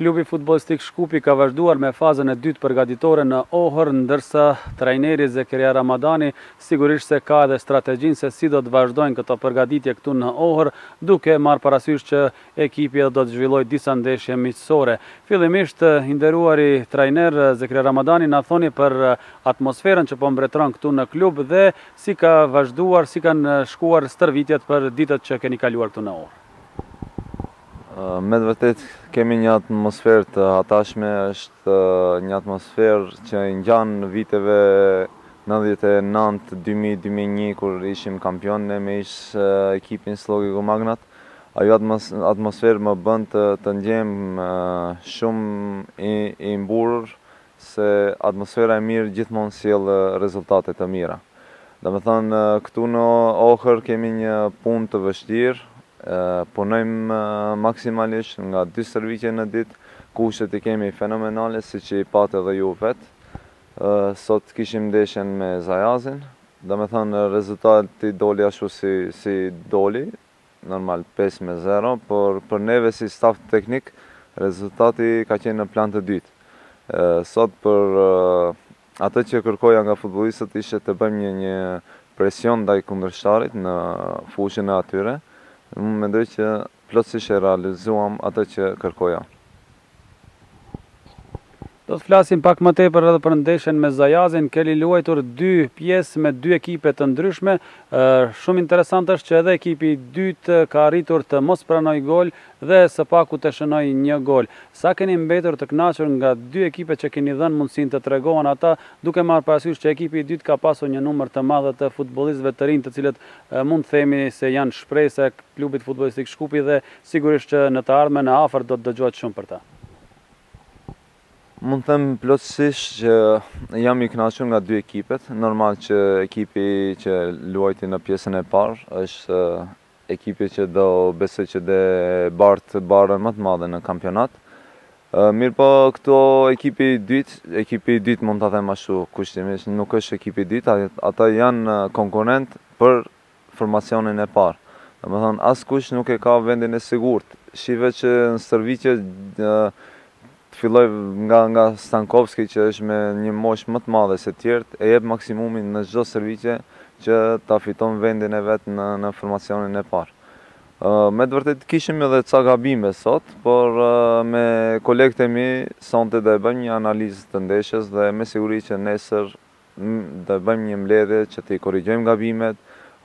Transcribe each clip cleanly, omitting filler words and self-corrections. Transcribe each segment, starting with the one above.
Klubi futbollistik Shkupi ka vazhduar me fazën e dytë përgatitore në Ohër, ndërsa trajneri Zekeria Ramadani sigurisht se ka edhe strategjinë se si do të vazhdojnë këto përgatitje këtu në Ohër, duke marrë parasysh që ekipi do të zhvillojë disa ndeshje miqësore. Fillimisht, i nderuari trajner Zekeria Ramadani, na thoni për atmosferën që po mbretëron këtu në klub dhe si ka vazhduar, si kanë shkuar stërvitjet për ditët që keni kaluar këtu në Ohër. Me të vërtet kemi një atmosferë të hatashme, është një atmosferë që ngjan në viteve 99-2000-2001 kur ishim kampionë me ekipin Slogico Magnat. Ajo atmosferë më bën të ndjem shumë i mburur se atmosfera e mirë gjithmonë sjell rezultate të mira. Domethënë këtu në Ohër kemi një punë të vështirë. Punojmë maksimalisht nga 2 stërvitje në ditë, kushtet i kemi fenomenale, si që i patë edhe ju vetë. Sot kishim ndeshjen me Zajazin, dhe me thënë rezultati doli ashtu si doli, normal 5-0, por për neve si staf teknik, rezultati ka qenë në plan të dytë. Sot për atë që kërkoja nga futbollistët ishte të bëjmë një presion ndaj kundërshtarit në fushën e atyre. Unë mendoj që plotësisht e realizuam atë që kërkoja. Do të flasim pak më tepër edhe për ndeshjen me Zajazin. Keni luajtur 2 pjesë me 2 ekipe të ndryshme. Shumë interesant është që edhe ekipi i dytë ka arritur të mos pranoj gol dhe së paku të shënoi 1 gol. Sa keni mbetur të kënaqur nga 2 ekipe që keni dhënë mundësinë të tregohen ata, duke marrë parasysh që ekipi i dytë ka pasur një numër të madh të futbollistëve të rinj, të cilët mund të themi se janë shpresë e klubit futbollistik Shkupi dhe sigurisht që në të ardhmen e afërt do të dëgjohet shumë për ta. Mund të them plotësisht që jam i kënaqur nga 2 ekipet. Normal që ekipi që luajti në pjesën e parë është ekipi që do besoj që do bartë barën më të madhe në kampionat. Mirë po këto ekipi i dytë mund ta them ashtu kushtimisht, nuk është ekipi i dytë, ata janë konkurrent për formacionin e parë. Domethënë askush nuk e ka vendin e sigurt. Shive që në stërvitje filloj nga Stankovski që është me një moshë më të madhe se tjerët, e jep maksimumin në çdo stërvitje që ta fiton vendin e vet në formacionin e parë. Me të vërtet kishim edhe ca gabime sot, por me kolegët e mi sonte do e bëjmë një analizë të ndeshjes dhe me siguri që nesër do e bëjmë një mbledhje që të korrigjojmë gabimet,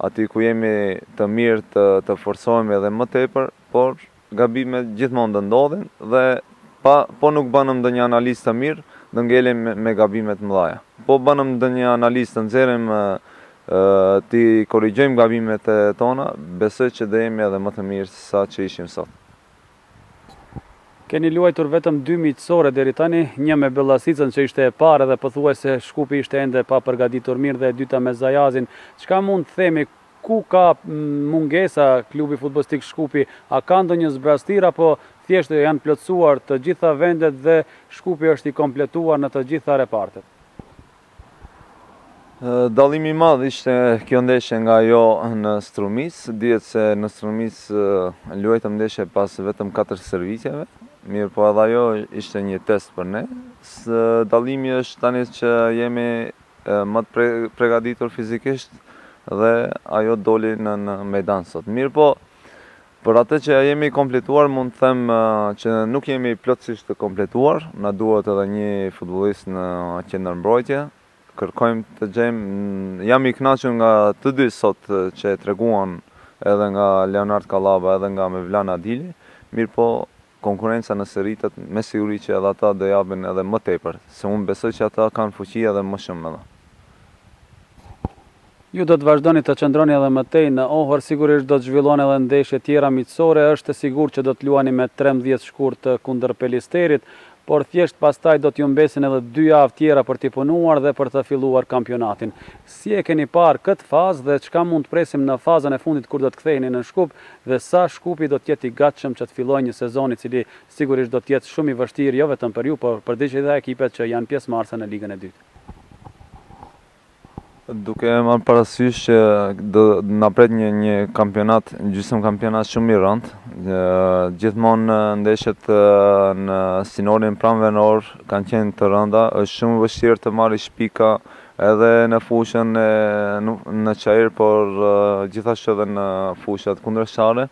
aty ku jemi të mirë të forcohemi edhe më tepër, por gabimet gjithmonë do ndodhin dhe po nuk bënëm ndonjë analizë të mirë, do ngelim me gabimet mëdha. Po bënëm ndonjë analizë të nxjerrim ti korrigjojmë gabimet tona, besoj që do jemi edhe më të mirë se sa që ishim sot. Keni luajtur vetëm 2 miqësore deri tani, një me Bellasicën që ishte e parë dhe pothuajse Shkupi ishte ende pa përgatitur mirë dhe e dyta me Zajazin. Çka mund të themi, ku ka mungesa klubi futbollistik Shkupi? A ka ndonjë zbrastir apo thjesht janë plotësuar të gjitha vendet dhe Shkupi është i kompletuar në të gjitha repartet? Dallimi i madh ishte kjo ndeshje nga ajo në Strumis. Dihet se në Strumis luajtëm ndeshje pas vetëm 4 stërvitjeve. Mirë, po edhe ajo ishte një test për ne. Dallimi është tani që jemi më të përgatitur fizikisht dhe ajo doli në mejdan sot. Mirë, po për atë që jemi kompletuar, mund të them që nuk jemi plotësisht të kompletuar, na duhet edhe një futbollist në qendërmbrojtje. Kërkojmë të gjejmë, jam i kënaqur nga të dy sot që e treguan edhe nga Leonard Kallaba edhe nga Mevlana Adili. Mirë, po konkurenca nëse rritet, me siguri që edhe ata do japin edhe më tepër, se unë besoj që ata kanë fuqi edhe më shumë edhe. Ju do të vazhdoni të qëndroni edhe më tej në Ohër, sigurisht do të zhvillohen edhe ndeshje tjera miqësore, është e sigurt që do të luani me 13 shkurt kundër Pelisterit, por thjesht pastaj do t'ju mbesin edhe 2 javë tjera për t'i punuar dhe për të filluar kampionatin. Si e keni parë këtë fazë dhe çka mund të presim në fazën e fundit kur do të ktheheni në Shkup dhe sa Shkupi do të jetë i gatshëm që të fillojë një sezon i cili sigurisht do të jetë shumë i vështirë jo vetëm për ju, por për gjithë ekipet që janë pjesëmarrëse në ligën e dytë. Duke marrë parasysh që do na pret një kampionat, gjysmë kampionat shumë i rëndë. Gjithmonë ndeshjet në sinorin pranveror kanë qenë të rënda, është shumë vështirë të marrësh pika edhe në fushën në çajër, por gjithashtu edhe në fushat kundërshare.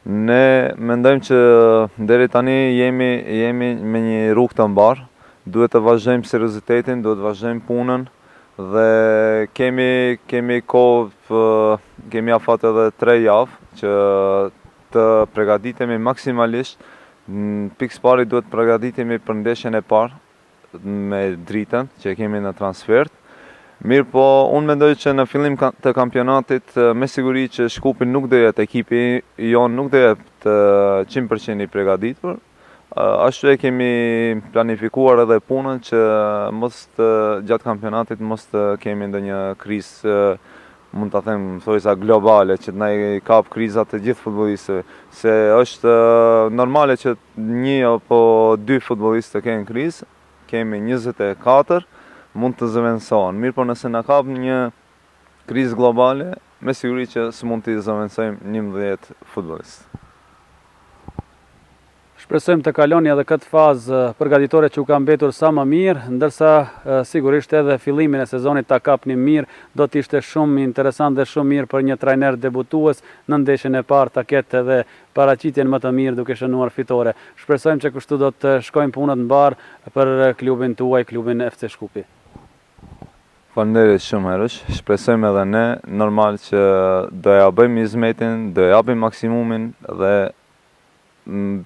Ne mendojmë që deri tani jemi me një rrugë të mbarë, duhet të vazhdojmë seriozitetin, duhet të vazhdojmë punën dhe kemi kohë, kemi afat edhe 3 javë që të përgatitemi maksimalisht. Në pikë pari duhet të përgatitemi për ndeshjen e parë me Dritën që kemi në transfert. Mirë po, unë mendoj që në fillim të kampionatit, me siguri që Shkupi nuk do jetë, ekipi jonë nuk do jetë 100% i përgatitur. Ashtu e kemi planifikuar edhe punën që gjatë kampionatit mos të kemi ndonjë krizë, mund ta them thojsa globale, që na i kap krizat të gjithë futbollistëve, se është normale që 1 apo 2 futbollistë të kenë krizë, kemi 24, mund të zëvendësohen. Mirë, por nëse na kap një krizë globale, me siguri që s'mund t'i zëvendësojmë 11 futbollistë. Shpresojmë të kaloni edhe këtë fazë përgatitore që u ka mbetur sa më mirë, ndërsa sigurisht edhe fillimin e sezonit ta kapni mirë, do të ishte shumë interesant dhe shumë mirë për një trajner debutues në ndeshjen e parë ta ketë edhe paraqitjen më të mirë duke shënuar fitore. Shpresojmë që kështu do të shkojnë punët mbarë për klubin tuaj, klubin FC Shkupi. Faleminderit shumë herësh, shpresojmë edhe ne, normal që do ja bëjmë hizmetin, do japim maksimumin dhe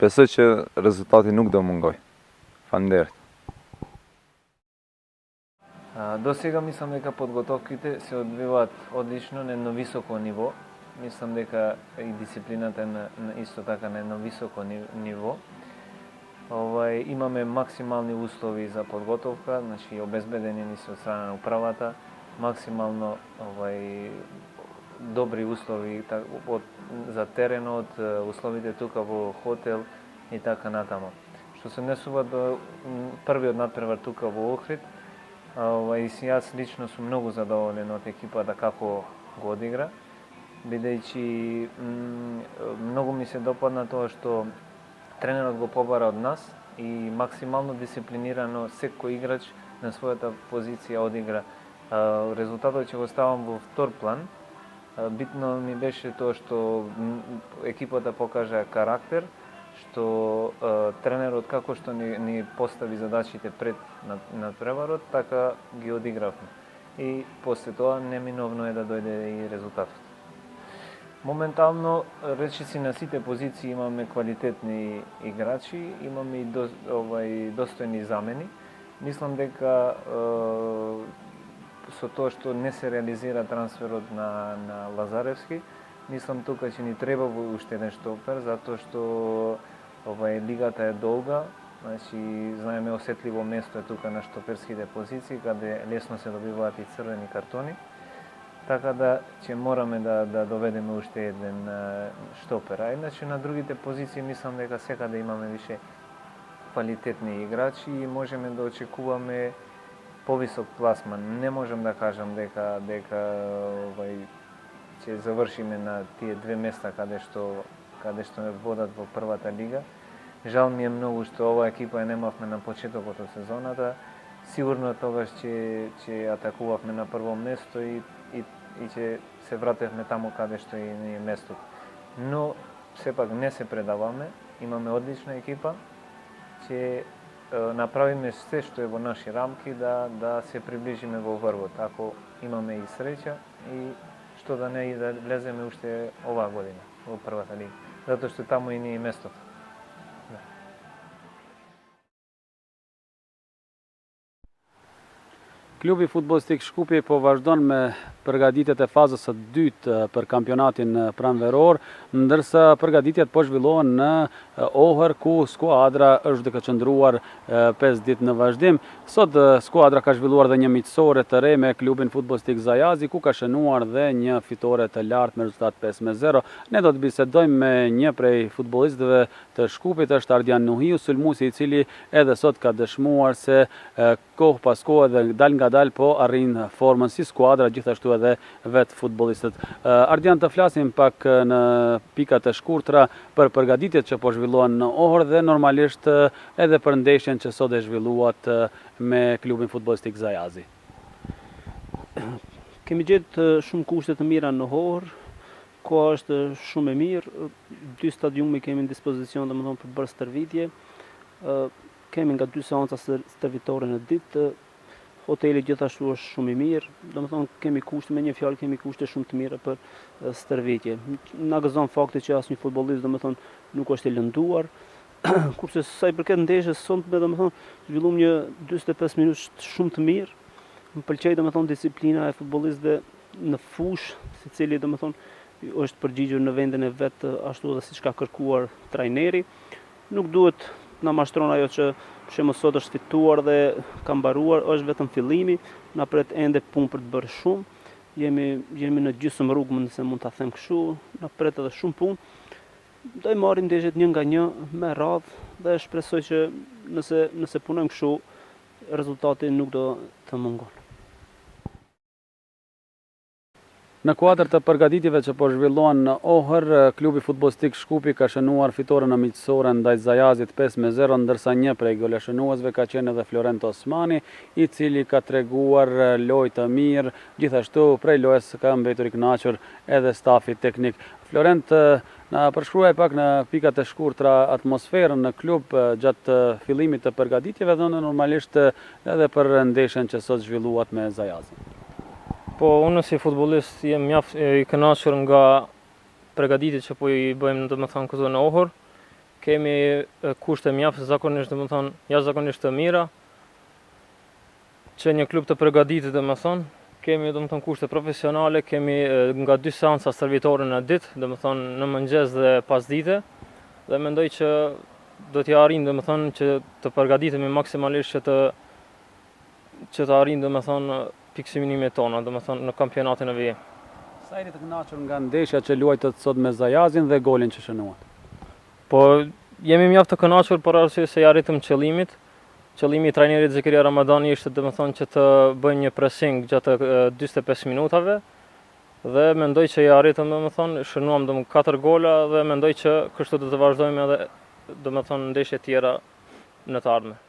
besoj që rezultati nuk do mungoj. Faleminderit. До сега мислам дека подготовките се одвиваат одлично на едно високо ниво. Мислам дека и дисциплината е исто така на едно високо ниво. Имаме максимални услови за подготовка, значи обезбедени ни се од страна на управата, максимално добри услови за теренот, условите тука во хотел и така натаму. Што се однесува до првиот надпревар тука во Охрид, и јас лично сум многу задоволен од екипата како го одигра, бидејќи многу ми се допадна тоа што тренерот го побара од нас и максимално дисциплинирано секој играч на својата позиција одигра. Резултатот ќе го ставам во втор план. Битно ми беше тоа што екипата покажа карактер, што тренерот како што ни постави задачите пред надпреварот, така ги одигравме. И после тоа неминовно е да дојде и резултатот. Моментално, речиси на сите позиции имаме квалитетни играчи, имаме и достојни замени. Мислам дека со тоа што не се реализира трансферот на Лазаревски, мислам тука ќе ни треба уште еден штопер, затоа што лигата е долга, значи знаеме осетливо место е тука на штоперските позиции, каде лесно се добиваат и црвени картони, така да ќе мораме да доведеме уште еден штопер. А иначе на другите позиции мислам дека секаде имаме више квалитетни играчи и можеме да очекуваме повисок пласман. Не можам да кажам дека ќе завршиме на тие 2 места каде што ме водат во првата лига. Жал ми е многу што оваа екипа ја немавме на почетокот од сезоната. Сигурно тогаш ќе атакувавме на прво место и ќе се вратевме таму каде што и ни е местото. Но сепак не се предаваме, имаме одлична екипа, ќе направиме се што е во наши рамки да се приближиме во врвот, ако имаме и среќа и што да не и да влеземе уште оваа година во првата лига, затоа што таму и ни е местото. Klubi futbollistik Shkupi po vazhdon me përgatitjet e fazës së dytë për kampionatin pranveror, ndërsa përgatitjet po zhvillohen në Ohër, ku skuadra është duke qëndruar 5 ditë në vazhdim. Sot skuadra ka zhvilluar dhe një miqësore të re me klubin futbollistik Zajazi, ku ka shënuar dhe një fitore të lartë me rezultat 5-0. Ne do të bisedojmë me një prej futbollistëve të Shkupit, është Ardian Nuhiu, sulmuesi i cili edhe sot ka dëshmuar se kohë pas kohë dhe dal nga dal po arrin formën si skuadra, gjithashtu edhe vetë futbollistët. Ardian, të flasim pak në pikat e shkurtra për përgatitjet që po zhvillohen në Ohër dhe normalisht edhe për ndeshjen që sot e zhvilluat me klubin futbollistik Zajazi. Kemi gjetë shumë kushte të mira në Ohër, koha është shumë e mirë, 2 stadiume kemi në dispozicion domethënë për bërë stërvitje. Kemi nga 2 seanca stërvitore në ditë, hoteli gjithashtu është shumë i mirë, domethënë kemi kushte, me një fjalë kemi kushte shumë të mira për stërvitje. Na gëzon fakti që asnjë futbollist domethënë nuk është i lënduar. Kurse sa i përket ndeshjes sonte, domethënë zhvilluam një 45 minutë shumë të mirë. Më pëlqej domethënë disiplina e futbollistëve në fushë, secili domethënë është përgjigjur në vendin e vet ashtu dhe siç ka kërkuar trajneri. Nuk duhet na mashtron ajo që për shembull sot është fituar dhe ka mbaruar, është vetëm fillimi, na pret ende punë për të bërë shumë. Jemi në gjysmë rrugë, nëse mund ta them kështu, na pret edhe shumë punë. Do i marrim ndeshjet një nga një me radhë dhe shpresoj që nëse punojmë kështu, rezultati nuk do të mungon. Në kuadër të përgatitjeve që po zhvillohen në Ohër, klubi futbollistik Shkupi ka shënuar fitoren në miqësore ndaj Zajazit 5-0, ndërsa një prej goleshënuesve ka qenë edhe Florent Osmani, i cili ka treguar lojë të mirë, gjithashtu prej lojës ka mbetur i kënaqur edhe stafi teknik. Florent, na përshkruaj pak në pikat e shkurtra atmosferën në klub gjatë fillimit të përgatitjeve dhe normalisht edhe për ndeshjen që sot zhvilluat me Zajazin. Po, unë si futbollist jem mjaft i kënaqur nga përgatitjet që po i bëjmë domethënë këtu në Ohër. Kemi kushte mjaft zakonisht domethënë jashtëzakonisht të mira. Që një klub të përgatitet domethënë, kemi domethënë kushte profesionale, kemi nga 2 seanca stërvitore në ditë, domethënë në mëngjes dhe pasdite, dhe mendoj që do t'ja arrijmë domethënë që të përgatitemi maksimalisht që të arrijmë domethënë pikësimimet tona, domethënë në kampionatin e VM. Sa jeni të kënaqur nga ndeshja që luajtët sot me Zajazin dhe golin që shënuat? Po, jemi mjaft të kënaqur për arsye se ja arritëm qëllimit. Qëllimi i trajnerit Zekiria Ramadani ishte domethënë që të bëjmë një pressing gjatë 45 minutave dhe mendoj që ja arritëm domethënë, shënuam 4 gola dhe mendoj që kështu do të vazhdojmë edhe domethënë ndeshje tjera në të ardhmen.